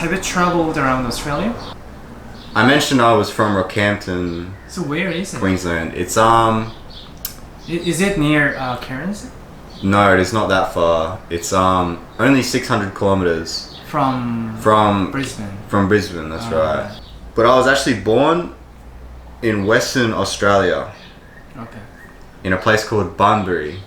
Have you traveled around Australia? I mentioned I was from Rockhampton, So where is it? Queensland. It's Is it near Cairns? no, it is not that far. It's only 600 kilometers From from Brisbane. Brisbane. That's right. Okay. But I was actually born in Western Australia, Okay. in a place called Bunbury,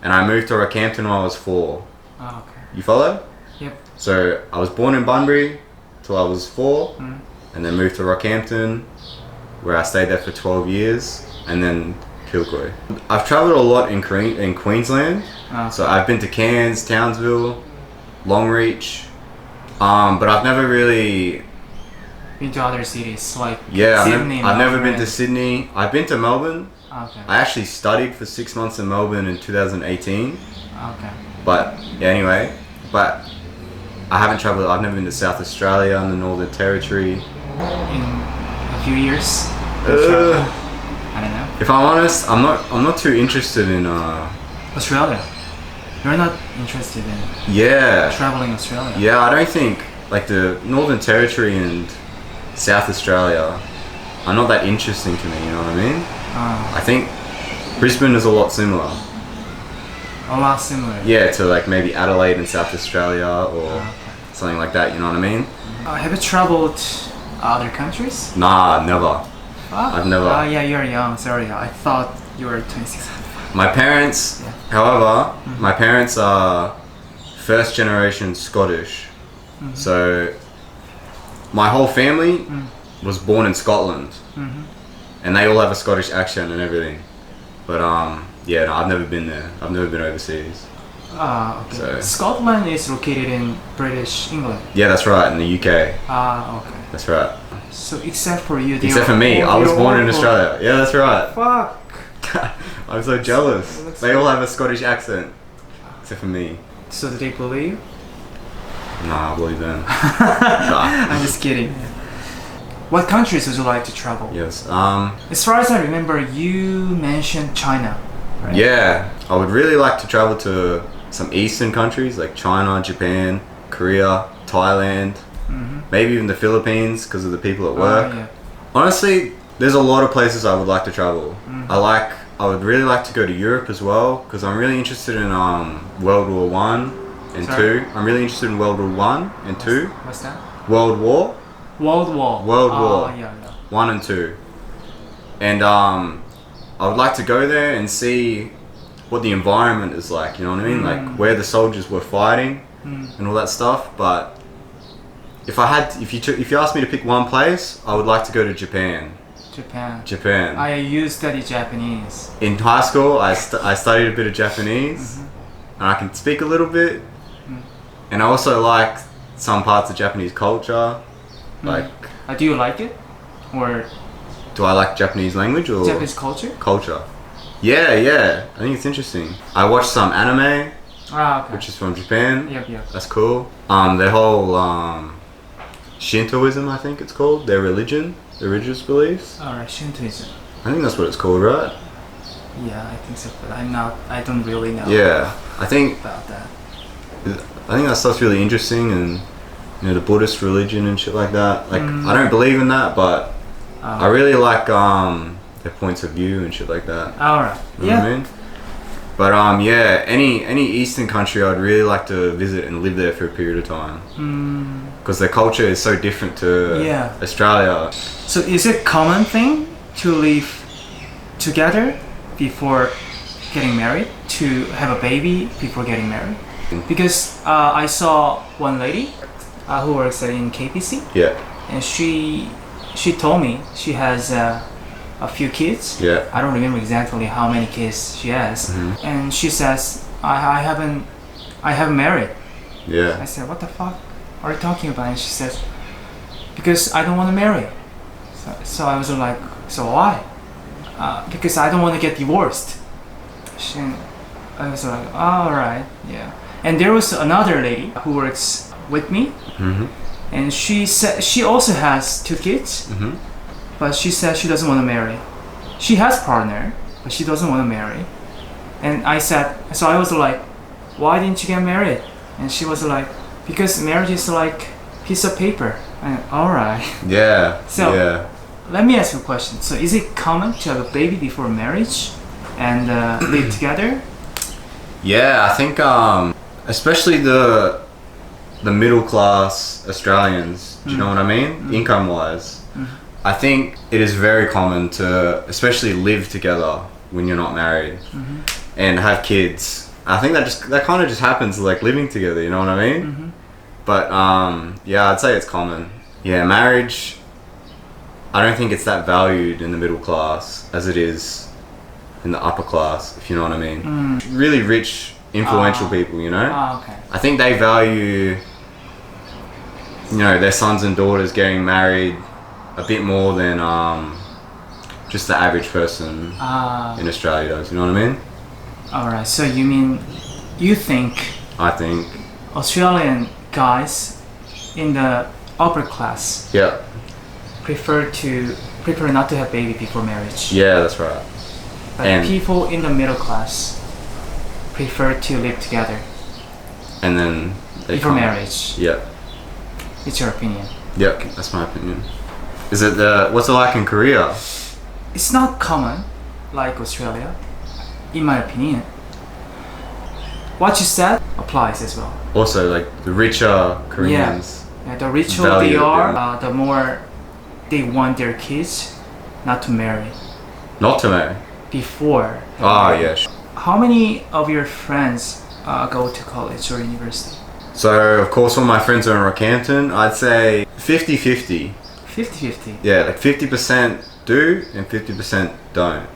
and I moved to Rockhampton when I was 4. Oh, okay. You follow? Yep. So I was born in Bunbury till I was 4, Mm. and then moved to Rockhampton, where I stayed there for 12 years, and then Kilcoy. I've travelled a lot in Queensland, Okay. so I've been to Cairns, Townsville, Longreach, but I've never really, Been to other cities like yeah, Sydney. I've never been to Melbourne. Sydney. I've been to Melbourne. Okay. I actually studied for 6 months in Melbourne in 2018, Okay. but yeah, anyway, but I haven't travelled. I've never been to South Australia and the Northern Territory. In a few years. I don't know. If I'm honest, I'm not too interested in Australia. You're not interested in yeah. traveling Australia. Yeah, I don't think like the Northern Territory and South Australia are not that interesting to me, you know what I mean? I think Brisbane is a lot similar. A lot similar. Yeah, to like maybe Adelaide in South Australia or Okay. something like that, you know what I mean? Have you traveled other countries? Nah, never. Ah. I've never. Yeah, you're young. Sorry, I thought you were 26. My parents, Yeah. however, my parents are first generation Scottish. So my whole family was born in Scotland. And they all have a Scottish accent and everything. But yeah, no, I've never been there. I've never been overseas. Okay. So- Scotland is located in British England. Yeah, that's right, in the UK. Okay. That's right. So except for you, they Except are for me, all- I was you're born all in from- Australia. Yeah, that's right. Fuck. I'm so jealous. That's They all have a Scottish accent. Except for me. So do they believe? Nah, I believe them. Nah. I'm just kidding. What countries would you like to travel? Yes. As far as I remember, you mentioned China. Right? Yeah, I would really like to travel to some Eastern countries like China, Japan, Korea, Thailand, maybe even the Philippines because of the people at work. Yeah. Honestly, there's a lot of places I would like to travel. I would really like to go to Europe as well because I'm really interested in World War One and Sorry? Two. I'm really interested in World War One and Two. What's that? World War World War. World War. Yeah. One and Two, and I would like to go there and see what the environment is like. You know what I mean? Like where the soldiers were fighting and all that stuff. But if you asked me to pick one place, I would like to go to Japan. Japan. I You study Japanese. in high school, I studied a bit of Japanese, and I can speak a little bit. And I also like some parts of Japanese culture. Like, Do you like it? Or do I like Japanese language or Japanese culture? culture? Yeah. I think it's interesting. I watched some anime, Okay. which is from Japan. Yep. That's cool. Their whole Shintoism, I think it's called, their religion, their religious beliefs. Alright, Shintoism. I think that's what it's called, right? Yeah, I think so, but I don't really know Yeah. I think about that. that stuff's really interesting, and the Buddhist religion and shit like that. Like, I don't believe in that, but I really like their points of view and shit like that. Alright. You know what I mean? But yeah, any Eastern country I'd really like to visit and live there for a period of time. Because their culture is so different to Australia. So is it common thing to live together before getting married? To have a baby before getting married? Because I saw one lady who works in KPC, Yeah. and she told me she has a few kids. Yeah. I don't remember exactly how many kids she has, and she says I haven't married. I Yeah. said, what the fuck are you talking about? And she says, because I don't want to marry. So I was like, so why? Because I don't want to get divorced. I was like, all right, yeah. And there was another lady who works with me, and she said she also has 2 kids, but she said she doesn't want to marry. She has partner, but she doesn't want to marry. And I was like, why didn't you get married? And she was like, because marriage is like piece of paper. And, all right. Yeah. So- yeah. Let me ask you a question. So, is it common to have a baby before marriage and live together? Yeah, I think especially the middle class Australians, do you know what I mean? Income wise. I think it is very common to especially live together when you're not married and have kids. I think that kind of just happens like living together, you know what I mean? But yeah, I'd say it's common. Yeah, marriage, I don't think it's that valued in the middle class as it is in the upper class, if you know what I mean. Really rich, influential people, you know? Okay. I think they value, you know, their sons and daughters getting married a bit more than just the average person in Australia does, you know what I mean? All right. So you think I think. Australian guys in the upper class Yeah. prefer not to have baby before marriage. Yeah, that's right. But And- people in the middle class prefer to live together And then they before can't. marriage. Yeah. It's your opinion. Yeah, that's my opinion. Is it what's it like in Korea? It's not common like Australia, in my opinion. What you said applies as well. Also, like the richer Koreans. Yeah, the richer Value they it, are, yeah. the more they want their kids not to marry Not to marry. before. Ah, yeah. How many of your friends go to college or university? So, of course, all my friends are in Rockhampton. I'd say 50-50. 50-50. Yeah, like 50% do and 50% don't.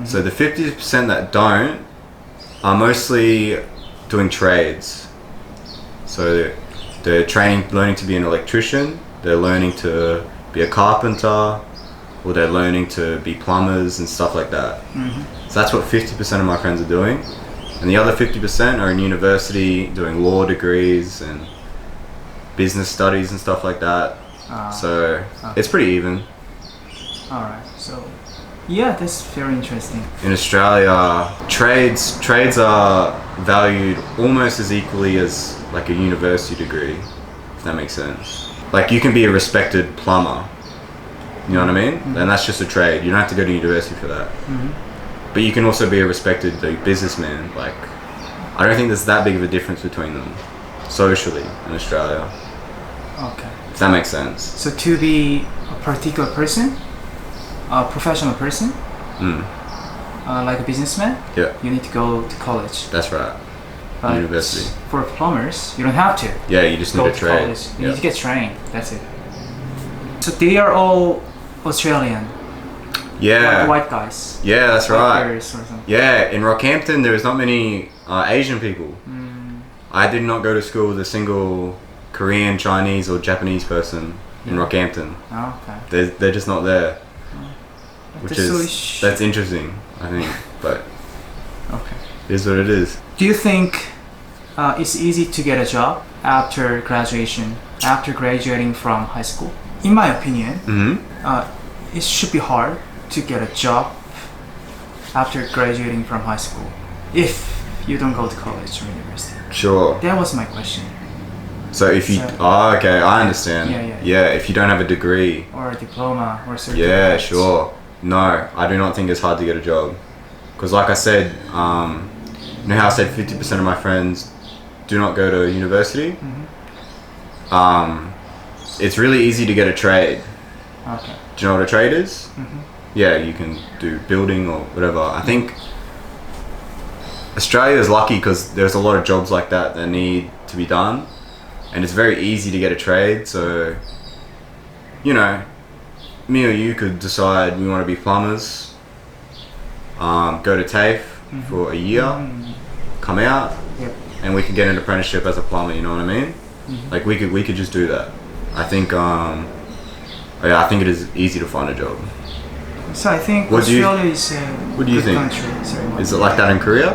So the 50% that don't are mostly doing trades. So they're learning to be an electrician, they're learning to be a carpenter, or they're learning to be plumbers and stuff like that. So that's what 50% of my friends are doing. And the other 50% are in university doing law degrees and business studies and stuff like that. So it's pretty even. All right. So yeah, that's very interesting. In Australia, trades are valued almost as equally as like a university degree, if that makes sense. Like you can be a respected plumber, you know what I mean? And that's just a trade. You don't have to go to university for that. But you can also be a respected businessman. Like, I don't think there's that big of a difference between them socially in Australia, Okay. if that makes sense. So to be a particular person, a professional person, like a businessman, Yeah, you need to go to college. that's right. But University. for plumbers, you don't have to Yeah, you just need go a to trade. college. You Yeah. need to get trained. That's it. So they are all Australian, Yeah. white guys. Yeah, that's White right. girls or something. Yeah, in Rockhampton there is not many Asian people. I did not go to school with a single Korean, Chinese, or Japanese person in Rockhampton. Oh, okay. They're just not there, which That's so is that's interesting. I think, but Okay. it is what it is. Do you think it's easy to get a job after graduation, after graduating from high school? In my opinion, it should be hard to get a job after graduating from high school if you don't go to college or university. Sure. That was my question. So if you, So- okay, I understand. Yeah. If you don't have a degree, Or a diploma or certificate. yeah, sure. No, I do not think it's hard to get a job, because like I said, you know how I said 50% of my friends do not go to university. It's really easy to get a trade. Okay. Do you know what a trade is? Yeah, you can do building or whatever. I think Australia is lucky because there's a lot of jobs like that that need to be done, and it's very easy to get a trade. So, you know, me or you could decide we want to be plumbers, go to TAFE for a year, come out, Yep. and we could get an apprenticeship as a plumber. You know what I mean? Like we could just do that. I think yeah, I think it is easy to find a job. So I think What do you- Australia is a what do you good think? country. Sorry, Is it like that in Korea?